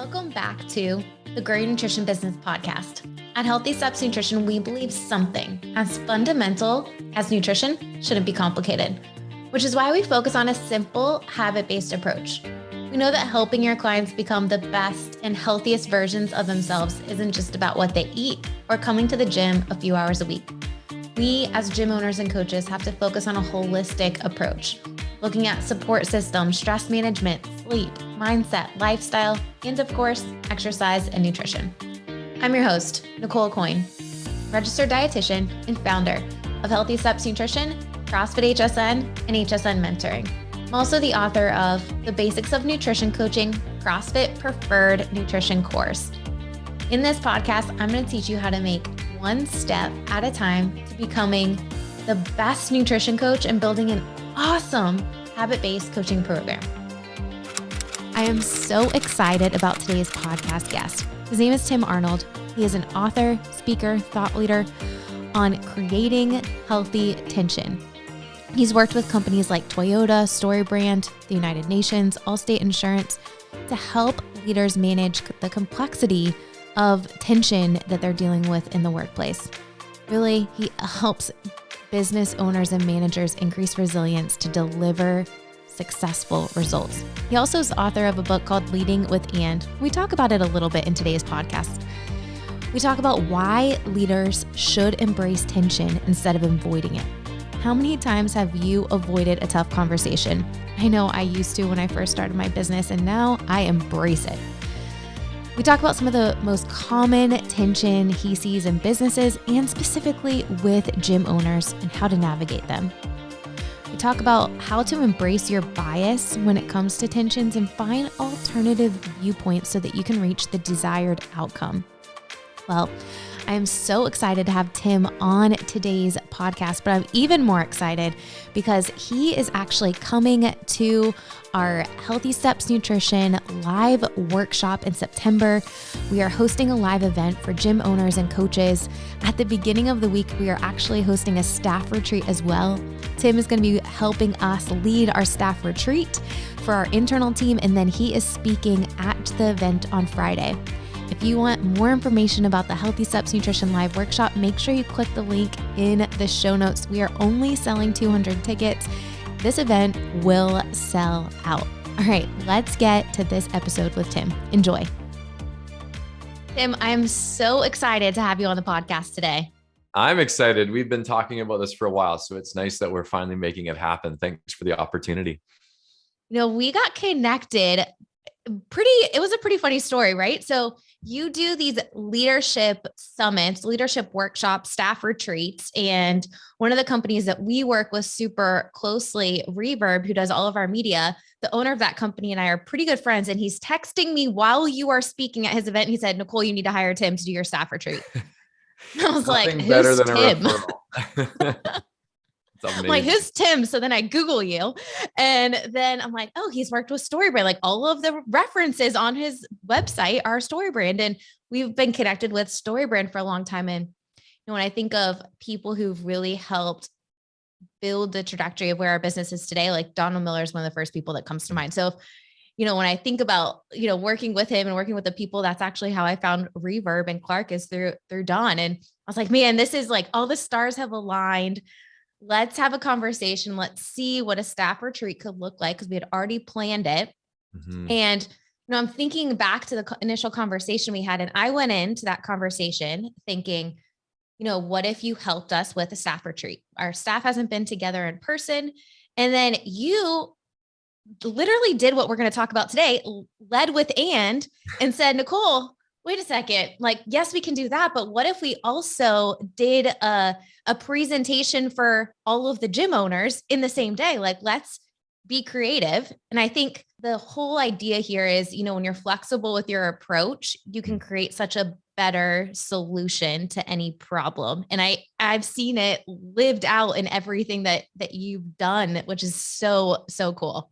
Welcome back to the Growing Nutrition Business Podcast. At Healthy Steps Nutrition, we believe something as fundamental as nutrition shouldn't be complicated, which is why we focus on a simple, habit-based approach. We know that helping your clients become the best and healthiest versions of themselves isn't just about what they eat or coming to the gym a few hours a week. We, as gym owners and coaches, have to focus on a holistic approach, looking at support systems, stress management, sleep, mindset, lifestyle, and of course, exercise and nutrition. I'm your host, Nicole, registered dietitian and founder of Healthy Steps Nutrition, CrossFit HSN, and HSN Mentoring. I'm also the author of The Basics of Nutrition Coaching, CrossFit Preferred Nutrition course. In this podcast, I'm going to teach you how to make one step at a time to becoming the best nutrition coach and building an awesome habit-based coaching program. I am so excited about today's podcast guest. His name is Tim Arnold. He is an author, speaker, thought leader on creating healthy tension. He's worked with companies like Toyota, Storybrand, the United Nations, Allstate Insurance to help leaders manage the complexity of tension that they're dealing with in the workplace. Really, he helps business owners and managers increase resilience to deliver successful results. He also is the author of a book called Leading with And. We talk about it a little bit in today's podcast. We talk about why leaders should embrace tension instead of avoiding it. How many times have you avoided a tough conversation? I know I used to when I first started my business, and now I embrace it. We talk about some of the most common tension he sees in businesses and specifically with gym owners and how to navigate them. We talk about how to embrace your bias when it comes to tensions and find alternative viewpoints so that you can reach the desired outcome. Well, I am so excited to have Tim on today's podcast, but I'm even more excited because he is actually coming to our Healthy Steps Nutrition live workshop in September. We are hosting a live event for gym owners and coaches. At the beginning of the week, we are actually hosting a staff retreat as well. Tim is going to be helping us lead our staff retreat for our internal team, and then he is speaking at the event on Friday. If you want more information about the Healthy Steps Nutrition Live Workshop, make sure you click the link in the show notes. We are only selling 200 tickets. This event will sell out. All right, let's get to this episode with Tim. Enjoy. Tim, I am so excited to have you on the podcast today. I'm excited. We've been talking about this for a while, so it's nice that we're finally making it happen. Thanks for the opportunity. You know, we got connected it was a pretty funny story, right? So you do these leadership summits, leadership workshops, staff retreats. And one of the companies that we work with super closely, Reverb, who does all of our media, the owner of that company and I are pretty good friends. And he's texting me while you are speaking at his event. He said, Nicole, you need to hire Tim to do your staff retreat. I was like, who's Tim? I'm like, who's Tim? So then I Google you. And then I'm like, oh, he's worked with Storybrand. Like all of the references on his website are Storybrand. And we've been connected with Storybrand for a long time. And when I think of people who've really helped build the trajectory of where our business is today, like Donald Miller is one of the first people that comes to mind. So, when I think about, working with him and working with the people, that's actually how I found Reverb and Clark is through Don. And I was like, man, this is like all the stars have aligned. Let's have a conversation. Let's see what a staff retreat could look like because we had already planned it. Mm-hmm. And, I'm thinking back to the initial conversation we had, and I went into that conversation thinking, what if you helped us with a staff retreat? Our staff hasn't been together in person. And then you literally did what we're going to talk about today, led with and said, Nicole, wait a second. Like, yes, we can do that. But what if we also did a presentation for all of the gym owners in the same day? Like, let's be creative. And I think the whole idea here is, when you're flexible with your approach, you can create such a better solution to any problem. And I've seen it lived out in everything that you've done, which is so, so cool.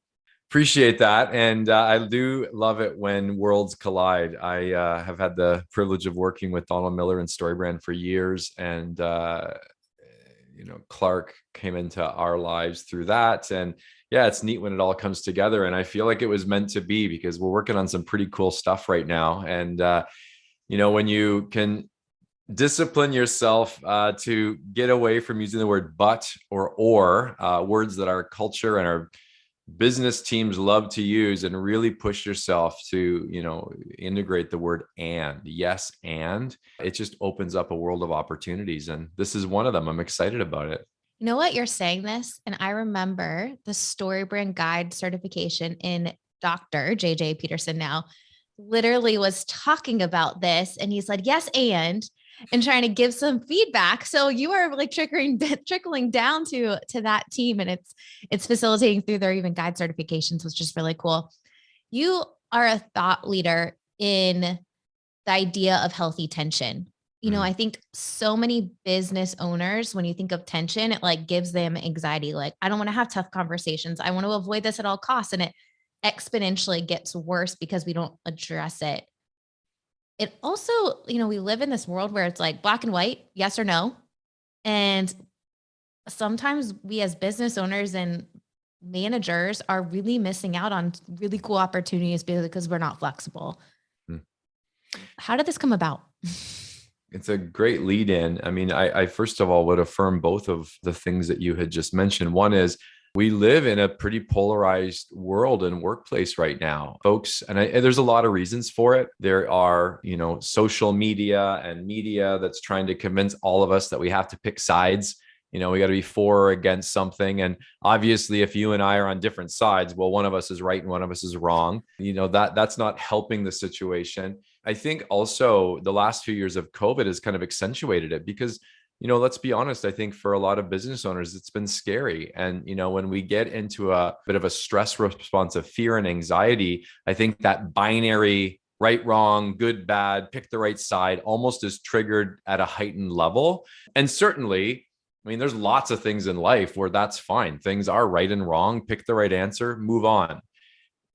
Appreciate that. And I do love it when worlds collide. I have had the privilege of working with Donald Miller and Storybrand for years. And, Clark came into our lives through that. And Yeah, it's neat when it all comes together. And I feel like it was meant to be because we're working on some pretty cool stuff right now. And, when you can discipline yourself to get away from using the word but or words that our culture and our business teams love to use, and really push yourself to integrate the word and. Yes, and it just opens up a world of opportunities, and this is one of them. I'm excited about it. You know what? You're saying this, and I remember the Storybrand guide certification in Dr. JJ Peterson now literally was talking about this. And he said, yes, and trying to give some feedback. So you are like trickling down to that team, and it's facilitating through their even guide certifications, which is really cool. You are a thought leader in the idea of healthy tension. I think so many business owners, when you think of tension, it like gives them anxiety. Like, I don't want to have tough conversations. I want to avoid this at all costs. And it exponentially gets worse because we don't address it. It also, we live in this world where it's like black and white, yes or no. And sometimes we as business owners and managers are really missing out on really cool opportunities because we're not flexible. Hmm. How did this come about? It's a great lead in. I mean, I first of all would affirm both of the things that you had just mentioned. One is we live in a pretty polarized world and workplace right now, folks. And there's a lot of reasons for it. There are, social media and media that's trying to convince all of us that we have to pick sides. We got to be for or against something. And obviously, if you and I are on different sides, well, one of us is right and one of us is wrong. That's not helping the situation. I think also the last few years of COVID has kind of accentuated it because, let's be honest, I think for a lot of business owners, it's been scary. And, when we get into a bit of a stress response of fear and anxiety, I think that binary right, wrong, good, bad, pick the right side almost is triggered at a heightened level. And certainly, I mean, there's lots of things in life where that's fine. Things are right and wrong, pick the right answer, move on.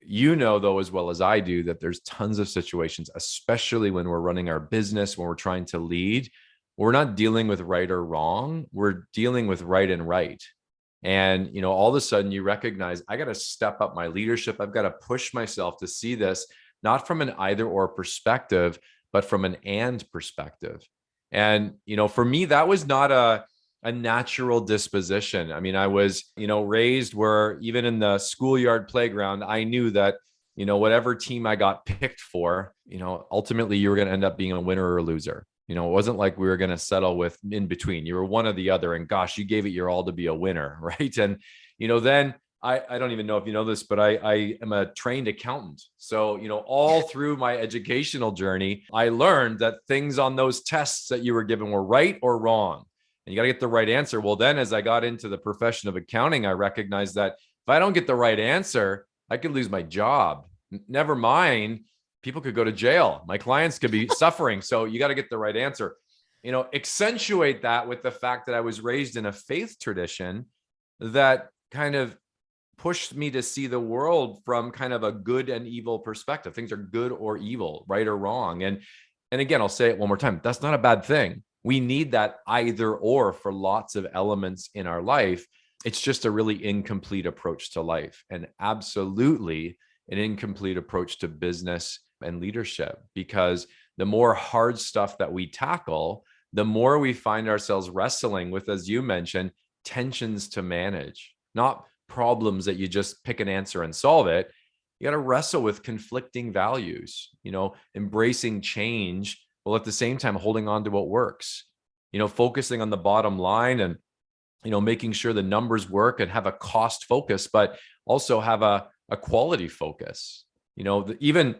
Though, as well as I do, that there's tons of situations, especially when we're running our business, when we're trying to lead, we're not dealing with right or wrong. We're dealing with right and right. And, all of a sudden you recognize I got to step up my leadership. I've got to push myself to see this, not from an either or perspective, but from an and perspective. And, for me, that was not a natural disposition. I mean, I was, raised where even in the schoolyard playground, I knew that, whatever team I got picked for, ultimately you were going to end up being a winner or a loser. It wasn't like we were going to settle with in between. You were one or the other, and gosh, you gave it your all to be a winner, right? And, then I don't even know if you know this, but I am a trained accountant. So, all through my educational journey, I learned that things on those tests that you were given were right or wrong. And you got to get the right answer. Well, then as I got into the profession of accounting, I recognized that if I don't get the right answer, I could lose my job. Never mind, people could go to jail. My clients could be suffering. So you got to get the right answer. Accentuate that with the fact that I was raised in a faith tradition that kind of pushed me to see the world from kind of a good and evil perspective. Things are good or evil, right or wrong. And again, I'll say it one more time. That's not a bad thing. We need that either or for lots of elements in our life. It's just a really incomplete approach to life, and absolutely an incomplete approach to business and leadership, because the more hard stuff that we tackle, the more we find ourselves wrestling with, as you mentioned, tensions to manage, not problems that you just pick an answer and solve it. You got to wrestle with conflicting values, embracing change, while at the same time holding on to what works, focusing on the bottom line and, making sure the numbers work and have a cost focus, but also have a quality focus. Even,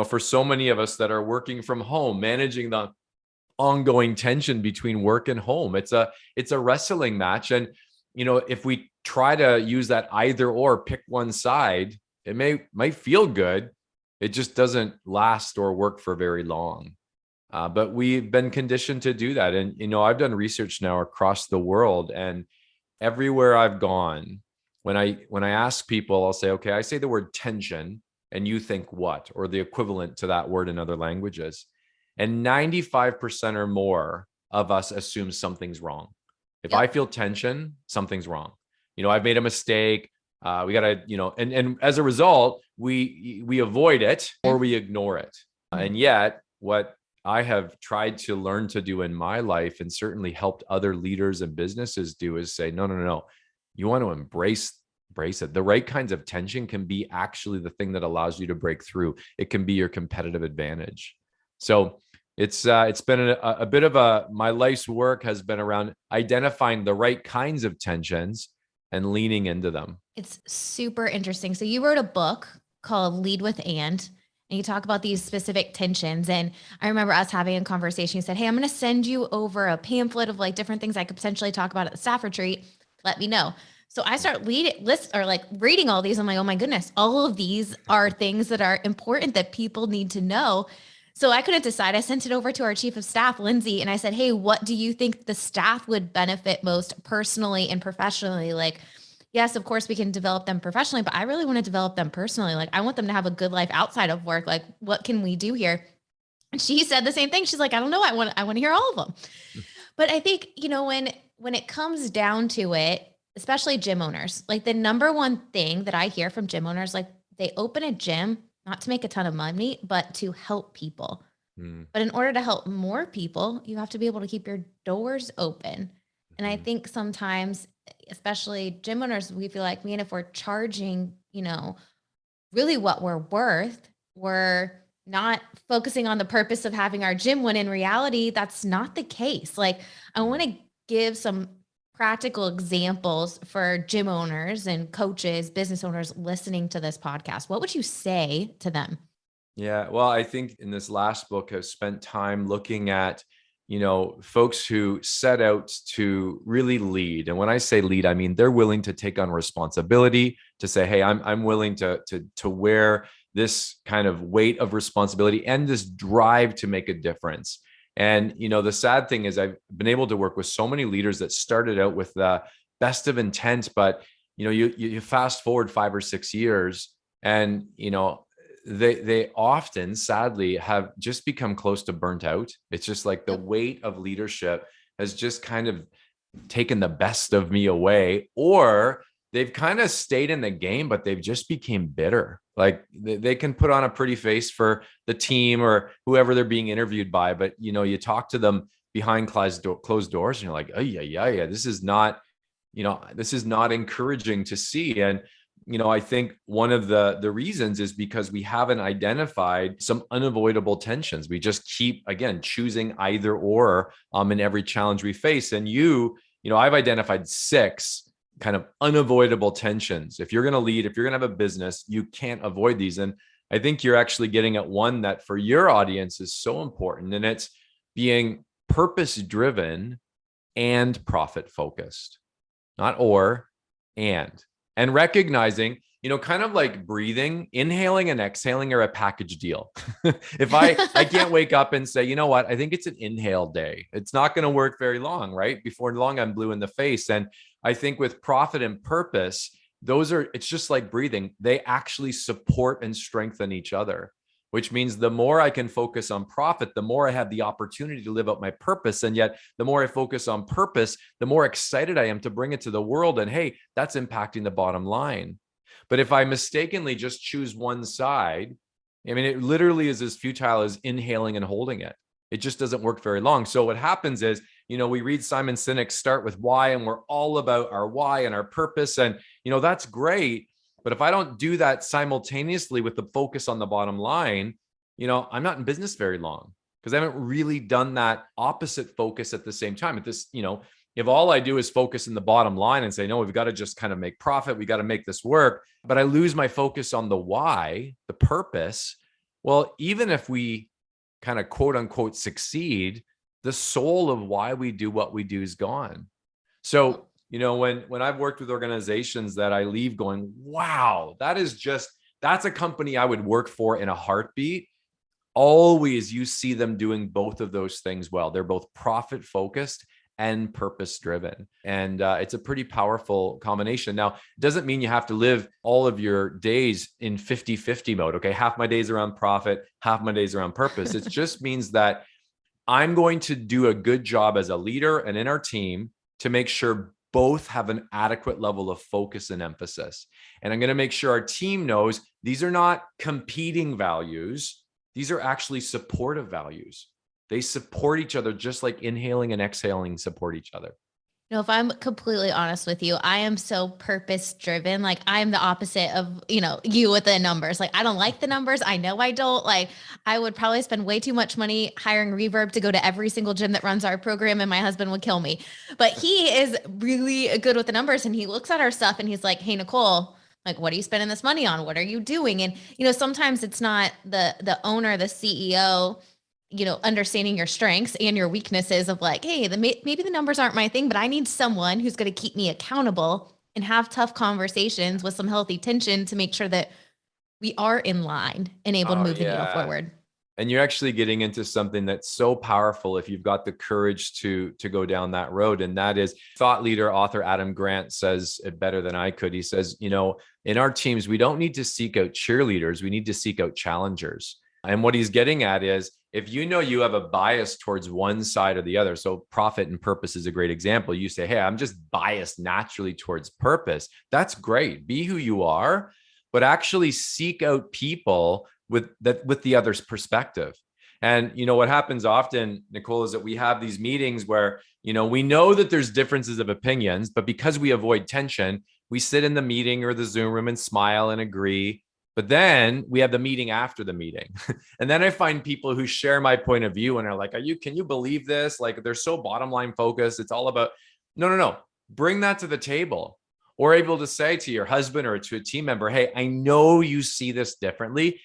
for so many of us that are working from home, managing the ongoing tension between work and home, it's a wrestling match. And, if we try to use that either or, pick one side, it might feel good. It just doesn't last or work for very long. But we've been conditioned to do that. And, I've done research now across the world, and everywhere I've gone, when I ask people, I'll say, okay, I say the word tension and you think what, or the equivalent to that word in other languages. And 95% or more of us assume something's wrong. If I feel tension, something's wrong. I've made a mistake. We got to, and as a result, we avoid it or we ignore it. And yet what I have tried to learn to do in my life, and certainly helped other leaders and businesses do, is say, no. You want to embrace it. The right kinds of tension can be actually the thing that allows you to break through. It can be your competitive advantage. So it's been a bit of my life's work has been around identifying the right kinds of tensions and leaning into them. It's super interesting. So you wrote a book called Lead with and you talk about these specific tensions. And I remember us having a conversation. You said, hey, I'm going to send you over a pamphlet of like different things I could potentially talk about at the staff retreat. Let me know. So I start reading all these. I'm like, oh my goodness, all of these are things that are important that people need to know. So I couldn't decide. I sent it over to our chief of staff, Lindsay, and I said, hey, what do you think the staff would benefit most personally and professionally? Like, yes, of course we can develop them professionally, but I really want to develop them personally. Like, I want them to have a good life outside of work. Like, what can we do here? And she said the same thing. She's like, I don't know. I want to hear all of them. But I think, when it comes down to it, especially gym owners, like the number one thing that I hear from gym owners, like they open a gym, not to make a ton of money, but to help people. But in order to help more people, you have to be able to keep your doors open. And I think sometimes, especially gym owners, we feel like, man, if we're charging, really what we're worth, we're not focusing on the purpose of having our gym, when in reality, that's not the case. Like, I want to give some practical examples for gym owners and coaches, business owners listening to this podcast. What would you say to them? Yeah, well, I think in this last book, I've spent time looking at, folks who set out to really lead. And when I say lead, I mean they're willing to take on responsibility, to say, hey, I'm willing to wear this kind of weight of responsibility and this drive to make a difference. And, the sad thing is I've been able to work with so many leaders that started out with the best of intent, but, you fast forward 5 or 6 years and, they often sadly have just become close to burnt out. It's just like the weight of leadership has just kind of taken the best of me away, or they've kind of stayed in the game, but they've just became bitter. Like they can put on a pretty face for the team or whoever they're being interviewed by, but you talk to them behind closed doors and you're like, oh yeah, this is not encouraging to see. And I think one of the reasons is because we haven't identified some unavoidable tensions. We just keep, again, choosing either or in every challenge we face. And I've identified 6 kind of unavoidable tensions. If you're going to lead, if you're going to have a business, you can't avoid these. And I think you're actually getting at one that for your audience is so important. And it's being purpose-driven and profit-focused, not or, and recognizing, kind of like breathing, inhaling and exhaling are a package deal. If I can't wake up and say, you know what, I think it's an inhale day. It's not going to work very long, right? Before long, I'm blue in the face. And I think with profit and purpose, it's just like breathing. They actually support and strengthen each other, which means the more I can focus on profit, the more I have the opportunity to live out my purpose. And yet the more I focus on purpose, the more excited I am to bring it to the world. And hey, that's impacting the bottom line. But if I mistakenly just choose one side, I mean, it literally is as futile as inhaling and holding it. It just doesn't work very long. So what happens is, we read Simon Sinek's Start With Why, and we're all about our why and our purpose. And, that's great. But if I don't do that simultaneously with the focus on the bottom line, I'm not in business very long because I haven't really done that opposite focus at the same time. If all I do is focus in the bottom line and say, no, we've got to just kind of make profit, we got to make this work, but I lose my focus on the why, the purpose. Well, even if we kind of quote unquote succeed, the soul of why we do what we do is gone. So when I've worked with organizations that I leave going, wow, that's a company I would work for in a heartbeat. Always you see them doing both of those things well. They're both profit focused and purpose driven. And it's a pretty powerful combination. Now, it doesn't mean you have to live all of your days in 50-50 mode. Okay. Half my days around profit, half my days around purpose. It just means that I'm going to do a good job as a leader and in our team to make sure both have an adequate level of focus and emphasis. And I'm going to make sure our team knows these are not competing values. These are actually supportive values. They support each other, just like inhaling and exhaling support each other. If I'm completely honest with you, I am so purpose driven. Like I'm the opposite of, you with the numbers. Like I don't like the numbers. I know I don't. Like I would probably spend way too much money hiring Reverb to go to every single gym that runs our program, and my husband would kill me. But he is really good with the numbers, and he looks at our stuff and he's like, "Hey, Nicole, like, what are you spending this money on? What are you doing?" And, sometimes it's not the owner, the CEO, understanding your strengths and your weaknesses of like, hey, maybe the numbers aren't my thing, but I need someone who's going to keep me accountable and have tough conversations with some healthy tension to make sure that we are in line and able to move the needle forward. And you're actually getting into something that's so powerful if you've got the courage to go down that road. And that is, thought leader, author Adam Grant says it better than I could. He says, in our teams, we don't need to seek out cheerleaders. We need to seek out challengers. And what he's getting at is, if you have a bias towards one side or the other, so profit and purpose is a great example. You say, hey, I'm just biased naturally towards purpose. That's great. Be who you are, but actually seek out people with the other's perspective. And what happens often, Nicole, is that we have these meetings where, we know that there's differences of opinions, but because we avoid tension, we sit in the meeting or the Zoom room and smile and agree. But then we have the meeting after the meeting. And then I find people who share my point of view and are like, can you believe this? Like, they're so bottom line focused. It's all about, no. Bring that to the table. Or able to say to your husband or to a team member, hey, I know you see this differently.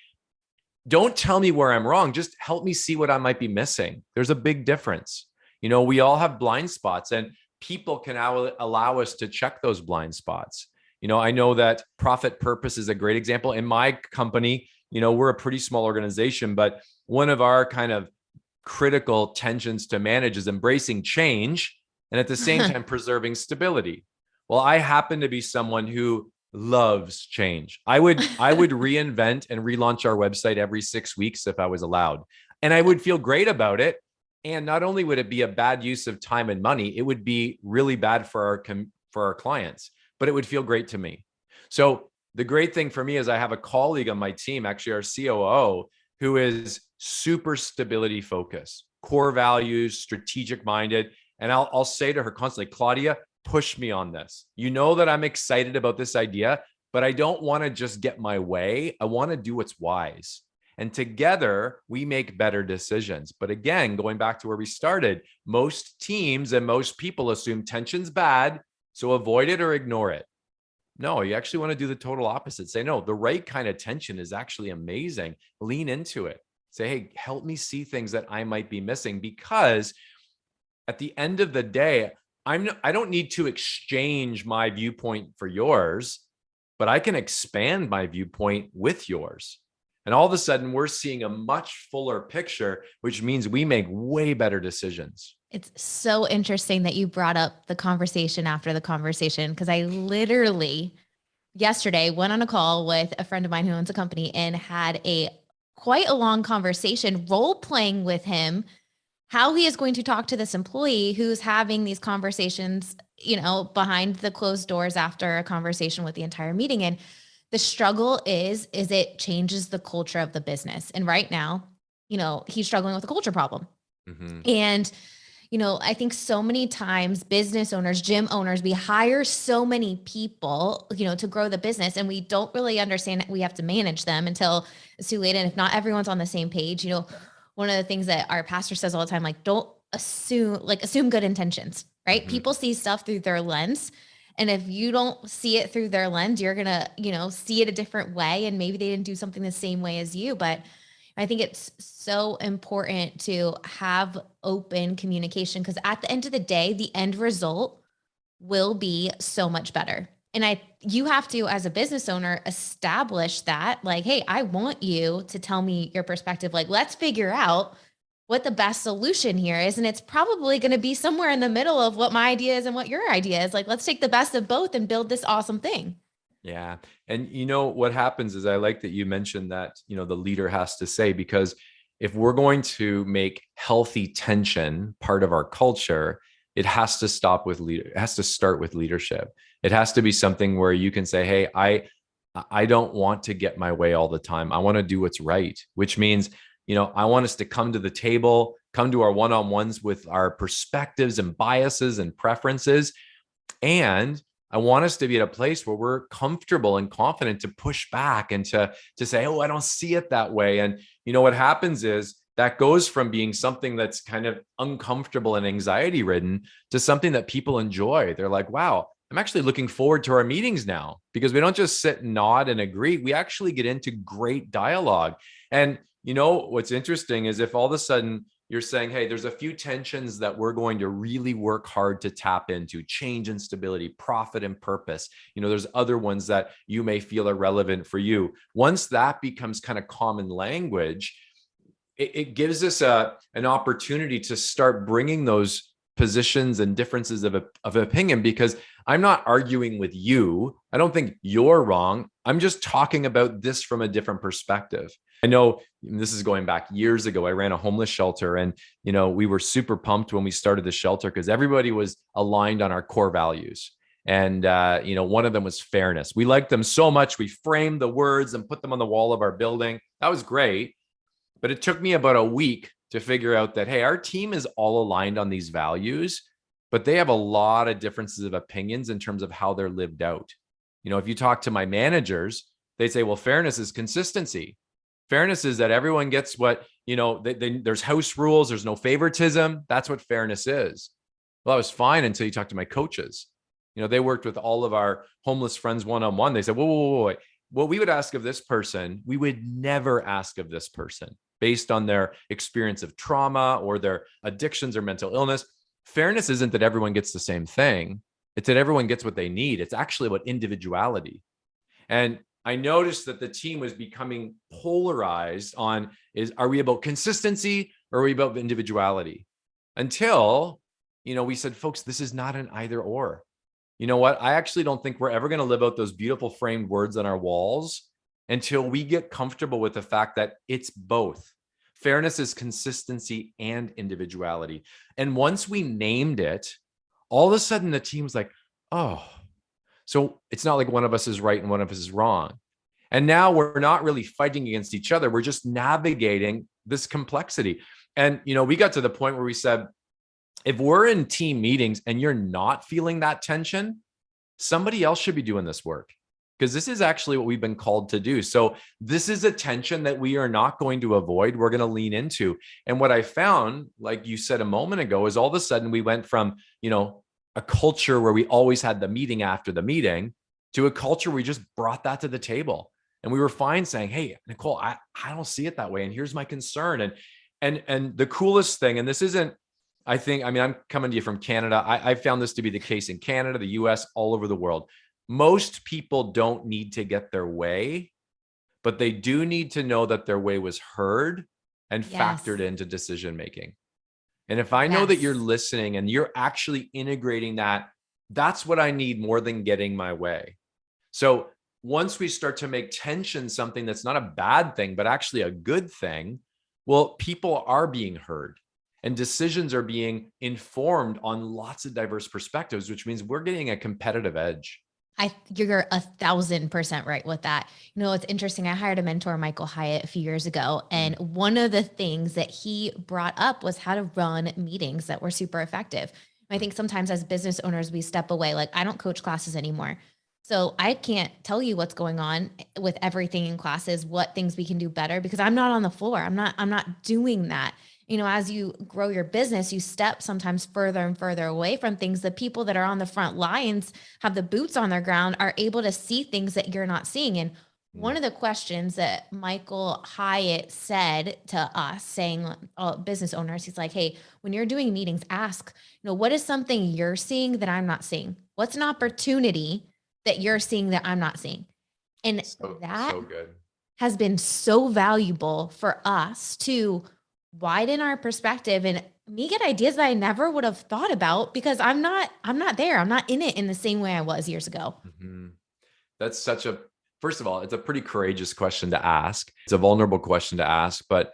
Don't tell me where I'm wrong. Just help me see what I might be missing. There's a big difference. We all have blind spots, and people can allow us to check those blind spots. I know that profit purpose is a great example. In my company, we're a pretty small organization, but one of our kind of critical tensions to manage is embracing change and at the same time preserving stability. Well, I happen to be someone who loves change. I would reinvent and relaunch our website every 6 weeks if I was allowed. And I would feel great about it. And not only would it be a bad use of time and money, it would be really bad for our clients, but it would feel great to me. So the great thing for me is I have a colleague on my team, actually our COO, who is super stability focused, core values, strategic minded. And I'll say to her constantly, Claudia, push me on this. You know that I'm excited about this idea, but I don't want to just get my way. I want to do what's wise. And together we make better decisions. But again, going back to where we started, most teams and most people assume tension's bad, so avoid it or ignore it. No, you actually want to do the total opposite. Say, no, the right kind of tension is actually amazing. Lean into it. Say, hey, help me see things that I might be missing, because at the end of the day, I don't need to exchange my viewpoint for yours, but I can expand my viewpoint with yours. And all of a sudden, we're seeing a much fuller picture, which means we make way better decisions. It's so interesting that you brought up the conversation after the conversation, because I literally yesterday went on a call with a friend of mine who owns a company and had quite a long conversation, role playing with him, how he is going to talk to this employee who's having these conversations, behind the closed doors after a conversation with the entire meeting. And the struggle is it changes the culture of the business. And right now, he's struggling with a culture problem. Mm-hmm. And, I think so many times business owners, gym owners, we hire so many people, to grow the business, and we don't really understand that we have to manage them until it's too late. And if not everyone's on the same page, one of the things that our pastor says all the time, like, don't assume good intentions, right? Mm-hmm. People see stuff through their lens. And if you don't see it through their lens, you're going to, see it a different way. And maybe they didn't do something the same way as you. But I think it's so important to have open communication, because at the end of the day, the end result will be so much better. And you have to, as a business owner, establish that, like, hey, I want you to tell me your perspective. Like, let's figure out what the best solution here is. And it's probably going to be somewhere in the middle of what my idea is and what your idea is. Like, let's take the best of both and build this awesome thing. Yeah. And what happens is, I like that you mentioned that, the leader has to say, because if we're going to make healthy tension part of our culture, it has to stop with it has to start with leadership. It has to be something where you can say, hey, I don't want to get my way all the time. I want to do what's right, which means, I want us to come to the table, come to our one-on-ones with our perspectives and biases and preferences. And I want us to be at a place where we're comfortable and confident to push back and to say, oh, I don't see it that way. And what happens is that goes from being something that's kind of uncomfortable and anxiety ridden to something that people enjoy. They're like, wow, I'm actually looking forward to our meetings now, because we don't just sit and nod and agree. We actually get into great dialogue. And what's interesting is if all of a sudden you're saying, hey, there's a few tensions that we're going to really work hard to tap into: change and stability, profit and purpose. There's other ones that you may feel are relevant for you. Once that becomes kind of common language, it gives us an opportunity to start bringing those positions and differences of opinion, because I'm not arguing with you. I don't think you're wrong. I'm just talking about this from a different perspective. I know this is going back years ago. I ran a homeless shelter, and we were super pumped when we started the shelter because everybody was aligned on our core values. And one of them was fairness. We liked them so much, we framed the words and put them on the wall of our building. That was great. But it took me about a week to figure out that, hey, our team is all aligned on these values, but they have a lot of differences of opinions in terms of how they're lived out. If you talk to my managers, they say, well, fairness is consistency. Fairness is that everyone gets what, there's house rules, there's no favoritism. That's what fairness is. Well, that was fine until you talk to my coaches. They worked with all of our homeless friends one-on-one. They said, whoa. What we would ask of this person, we would never ask of this person based on their experience of trauma or their addictions or mental illness. Fairness isn't that everyone gets the same thing. It's that everyone gets what they need. It's actually about individuality. And I noticed that the team was becoming polarized on, are we about consistency or are we about individuality? Until, we said, folks, this is not an either or. You know what? I actually don't think we're ever going to live out those beautiful framed words on our walls until we get comfortable with the fact that it's both. Fairness is consistency and individuality. And once we named it, all of a sudden the team's like, oh, so it's not like one of us is right and one of us is wrong. And now we're not really fighting against each other. We're just navigating this complexity. And, we got to the point where we said, if we're in team meetings and you're not feeling that tension, somebody else should be doing this work, because this is actually what we've been called to do. So this is a tension that we are not going to avoid. We're going to lean into. And what I found, like you said a moment ago, is all of a sudden we went from, a culture where we always had the meeting after the meeting to a culture where we just brought that to the table. And we were fine saying, hey, Nicole, I don't see it that way. And here's my concern. And the coolest thing, and this isn't, I'm coming to you from Canada. I found this to be the case in Canada, the US, all over the world. Most people don't need to get their way, but they do need to know that their way was heard and factored into decision making. And if I know that you're listening and you're actually integrating that, that's what I need more than getting my way. So once we start to make tension something that's not a bad thing, but actually a good thing, well, people are being heard. And decisions are being informed on lots of diverse perspectives, which means we're getting a competitive edge. You're 1,000% right with that. It's interesting. I hired a mentor, Michael Hyatt, a few years ago. And one of the things that he brought up was how to run meetings that were super effective. I think sometimes as business owners, we step away. Like, I don't coach classes anymore. So I can't tell you what's going on with everything in classes, what things we can do better, because I'm not on the floor. I'm not doing that. As you grow your business, you step sometimes further and further away from things. The people that are on the front lines, have the boots on their ground, are able to see things that you're not seeing. And one of the questions that Michael Hyatt said to us, saying, business owners, he's like, hey, when you're doing meetings, ask, what is something you're seeing that I'm not seeing? What's an opportunity that you're seeing that I'm not seeing? And that so good. has been so valuable for us to widen our perspective and me get ideas that I never would have thought about, because I'm not there. I'm not in it in the same way I was years ago. Mm-hmm. That's first of all, it's a pretty courageous question to ask. It's a vulnerable question to ask, but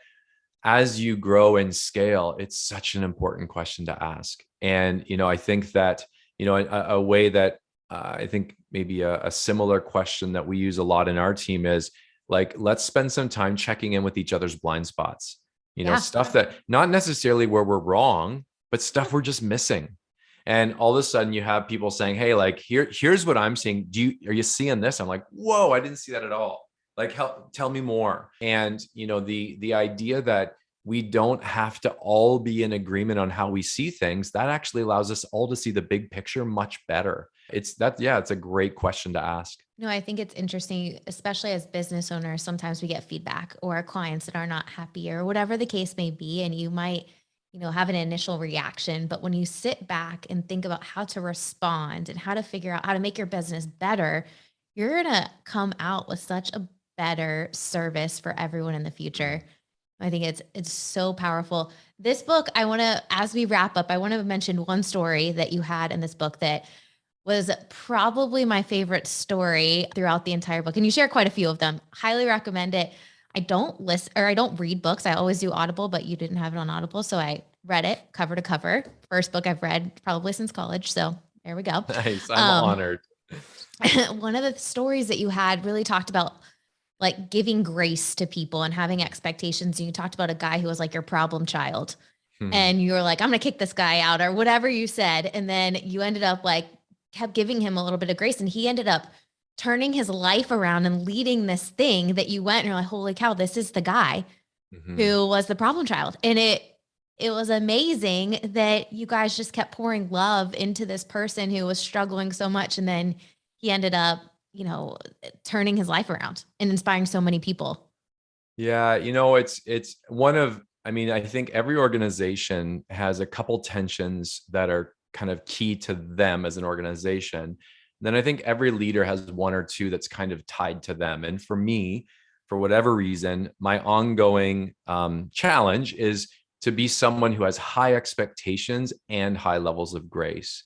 as you grow and scale, it's such an important question to ask. And, I think that, a way that I think maybe a similar question that we use a lot in our team is like, let's spend some time checking in with each other's blind spots, Yeah. stuff that not necessarily where we're wrong, but stuff we're just missing. And all of a sudden you have people saying, hey, like here's what I'm seeing. Are you seeing this? I'm like, whoa, I didn't see that at all. Like, tell me more. And, the idea that we don't have to all be in agreement on how we see things, that actually allows us all to see the big picture much better. It's a great question to ask. No, I think it's interesting, especially as business owners. Sometimes we get feedback or clients that are not happy or whatever the case may be. And you might, have an initial reaction. But when you sit back and think about how to respond and how to figure out how to make your business better, you're going to come out with such a better service for everyone in the future. I think it's so powerful. This book, I want to, as we wrap up, I want to mention one story that you had in this book that was probably my favorite story throughout the entire book. And you share quite a few of them. Highly recommend it. I don't listen or I don't read books. I always do Audible, but you didn't have it on Audible. So I read it cover to cover. First book I've read probably since college. So there we go. Nice. I'm honored. One of the stories that you had really talked about like giving grace to people and having expectations. And you talked about a guy who was like your problem child. And you were like, I'm going to kick this guy out or whatever you said. And then you ended up like kept giving him a little bit of grace. And he ended up turning his life around and leading this thing that you went and you're like, holy cow, this is the guy who was the problem child. And it was amazing that you guys just kept pouring love into this person who was struggling so much. And then he ended up, turning his life around and inspiring so many people. Yeah. It's one of, I think every organization has a couple tensions that are kind of key to them as an organization. And then I think every leader has one or two that's kind of tied to them. And for me, for whatever reason, my ongoing challenge is to be someone who has high expectations and high levels of grace,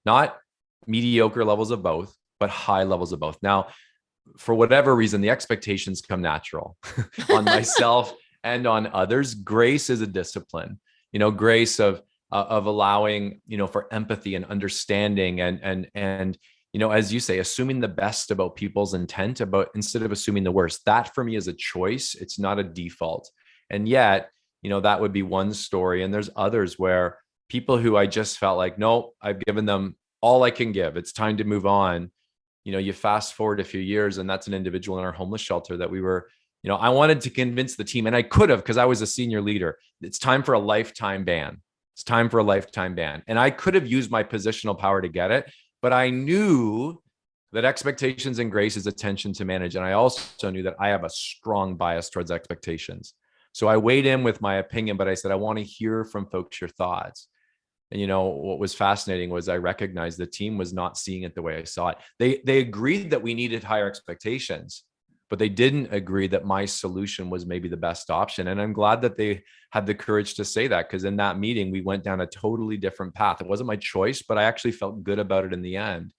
not mediocre levels of both, but high levels of both. Now, for whatever reason, the expectations come natural on myself and on others. Grace is a discipline, grace of allowing, for empathy and understanding and, as you say, assuming the best about people's intent instead of assuming the worst. That for me is a choice. It's not a default. And yet, that would be one story. And there's others where people who I just felt like, no, I've given them all I can give. It's time to move on. You fast forward a few years, and that's an individual in our homeless shelter that we were, I wanted to convince the team, and I could have, because I was a senior leader. It's time for a lifetime ban. It's time for a lifetime ban. And I could have used my positional power to get it, but I knew that expectations and grace is a tension to manage. And I also knew that I have a strong bias towards expectations. So I weighed in with my opinion, but I said, I want to hear from folks your thoughts. And what was fascinating was I recognized the team was not seeing it the way I saw it. They agreed that we needed higher expectations, but they didn't agree that my solution was maybe the best option. And I'm glad that they had the courage to say that, because in that meeting, we went down a totally different path. It wasn't my choice, but I actually felt good about it in the end.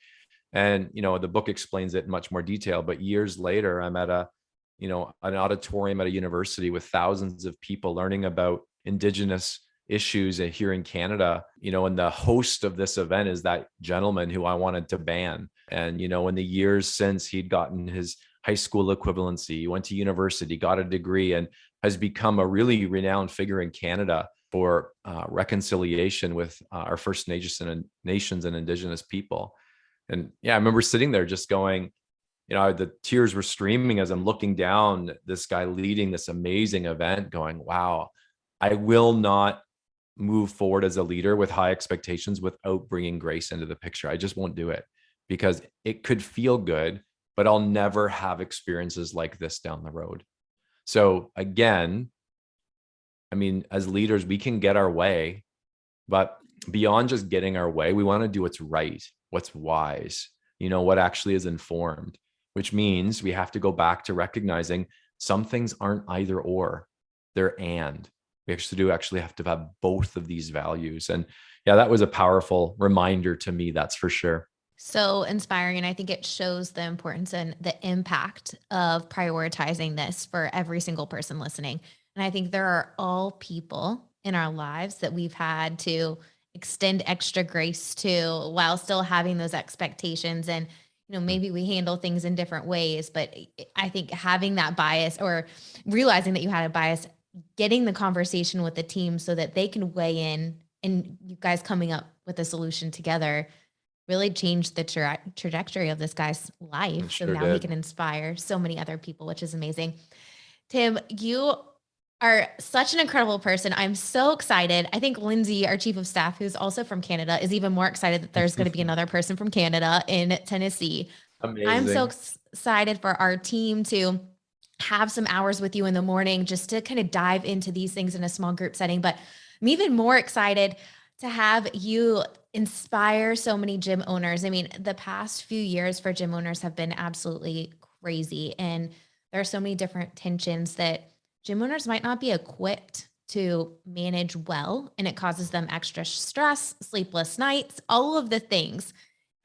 And, the book explains it in much more detail, but years later, I'm at an auditorium at a university with thousands of people learning about Indigenous issues here in Canada, and the host of this event is that gentleman who I wanted to ban. And, in the years since, he'd gotten his high school equivalency, he went to university, got a degree, and has become a really renowned figure in Canada for reconciliation with our First Nations and Indigenous people. And yeah, I remember sitting there just going, the tears were streaming as I'm looking down this guy leading this amazing event, going, wow, I will not move forward as a leader with high expectations without bringing grace into the picture. I just won't do it, because it could feel good, but I'll never have experiences like this down the road. So again, as leaders, we can get our way, but beyond just getting our way, we want to do what's right, what's wise, what actually is informed, which means we have to go back to recognizing some things aren't either or, they're and. We actually have to have both of these values. And yeah, that was a powerful reminder to me, that's for sure. So inspiring. And I think it shows the importance and the impact of prioritizing this for every single person listening. And I think there are all people in our lives that we've had to extend extra grace to while still having those expectations. And, maybe we handle things in different ways, but I think having that bias or realizing that you had a bias, getting the conversation with the team so that they can weigh in and you guys coming up with a solution together really changed the trajectory of this guy's life. It So sure now he did. can inspire so many other people, which is amazing. Tim, you are such an incredible person. I'm so excited. I think Lindsay, our chief of staff, who's also from Canada, is even more excited that there's going to be another person from Canada in Tennessee. I'm so Amazing. excited for our team to have some hours with you in the morning just to kind of dive into these things in a small group setting. But I'm even more excited to have you inspire so many gym owners. I mean, the past few years for gym owners have been absolutely crazy. And there are so many different tensions that gym owners might not be equipped to manage well. And it causes them extra stress, sleepless nights, all of the things.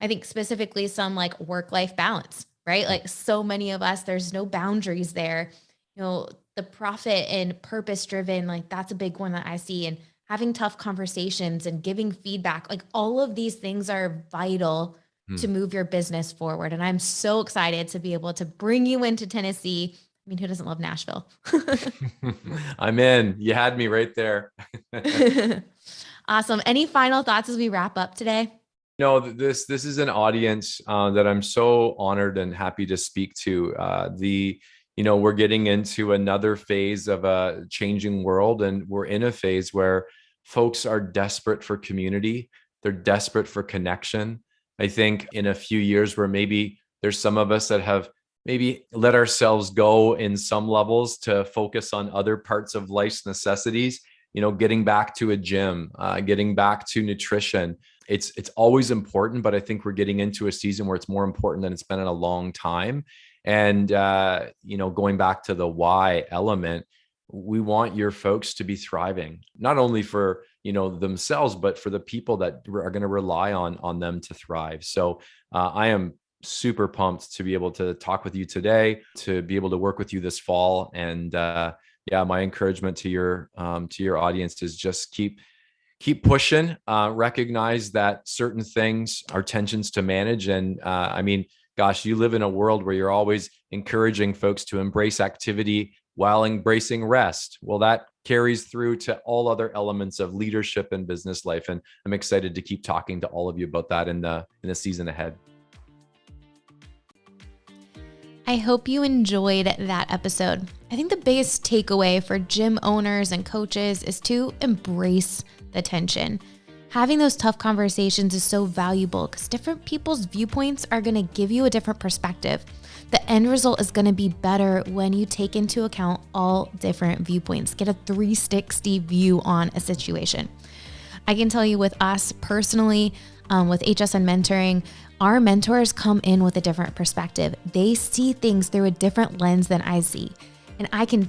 I think specifically some like work-life balance, right? Like so many of us, there's no boundaries there. The profit and purpose driven, like that's a big one that I see. And having tough conversations and giving feedback, like all of these things are vital to Hmm. move your business forward. And I'm so excited to be able to bring you into Tennessee. I mean, who doesn't love Nashville? I'm in. You had me right there. Awesome. Any final thoughts as we wrap up today? No, this is an audience that I'm so honored and happy to speak to. We're getting into another phase of a changing world, and we're in a phase where folks are desperate for community. They're desperate for connection. I think in a few years where maybe there's some of us that have maybe let ourselves go in some levels to focus on other parts of life's necessities. Getting back to a gym, getting back to nutrition, it's always important, but I think we're getting into a season where it's more important than it's been in a long time. And going back to the why element, we want your folks to be thriving, not only for themselves, but for the people that are going to rely on them to thrive. So I am super pumped to be able to talk with you today, to be able to work with you this fall. And yeah, my encouragement to your audience is just keep pushing, recognize that certain things are tensions to manage. And I mean, gosh, you live in a world where you're always encouraging folks to embrace activity while embracing rest. Well, that carries through to all other elements of leadership and business life. And I'm excited to keep talking to all of you about that in the season ahead. I hope you enjoyed that episode. I think the biggest takeaway for gym owners and coaches is to embrace the tension. Having those tough conversations is so valuable because different people's viewpoints are going to give you a different perspective. The end result is going to be better when you take into account all different viewpoints. Get a 360 view on a situation. I can tell you with us personally, with HSN mentoring, our mentors come in with a different perspective. They see things through a different lens than I see. And I can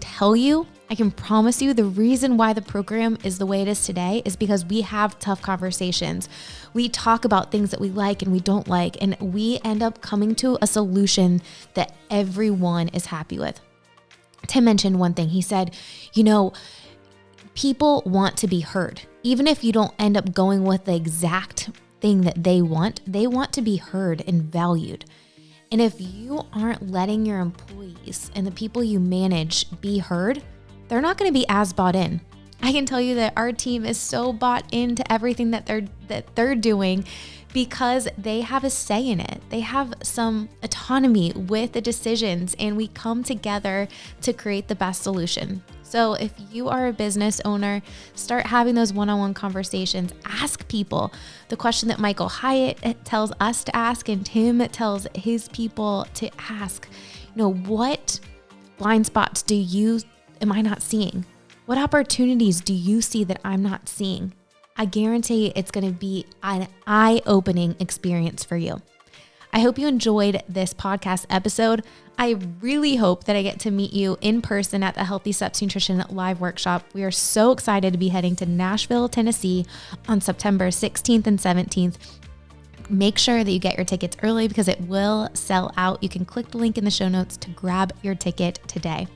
promise you the reason why the program is the way it is today is because we have tough conversations. We talk about things that we like and we don't like, and we end up coming to a solution that everyone is happy with. Tim mentioned one thing. He said, people want to be heard. Even if you don't end up going with the exact thing that they want to be heard and valued. And if you aren't letting your employees and the people you manage be heard, they're not going to be as bought in. I can tell you that our team is so bought into everything that they're doing because they have a say in it. They have some autonomy with the decisions, and we come together to create the best solution. So if you are a business owner, start having those one-on-one conversations. Ask people the question that Michael Hyatt tells us to ask and Tim tells his people to ask. What blind spots am I not seeing? What opportunities do you see that I'm not seeing? I guarantee it's going to be an eye-opening experience for you. I hope you enjoyed this podcast episode. I really hope that I get to meet you in person at the Healthy Steps Nutrition Live Workshop. We are so excited to be heading to Nashville, Tennessee on September 16th and 17th. Make sure that you get your tickets early because it will sell out. You can click the link in the show notes to grab your ticket today.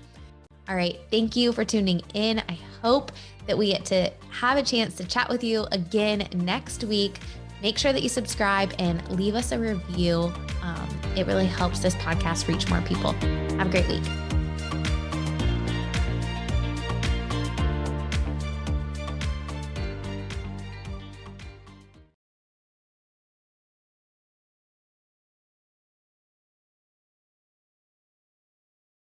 All right. Thank you for tuning in. I hope that we get to have a chance to chat with you again next week. Make sure that you subscribe and leave us a review. It really helps this podcast reach more people. Have a great week.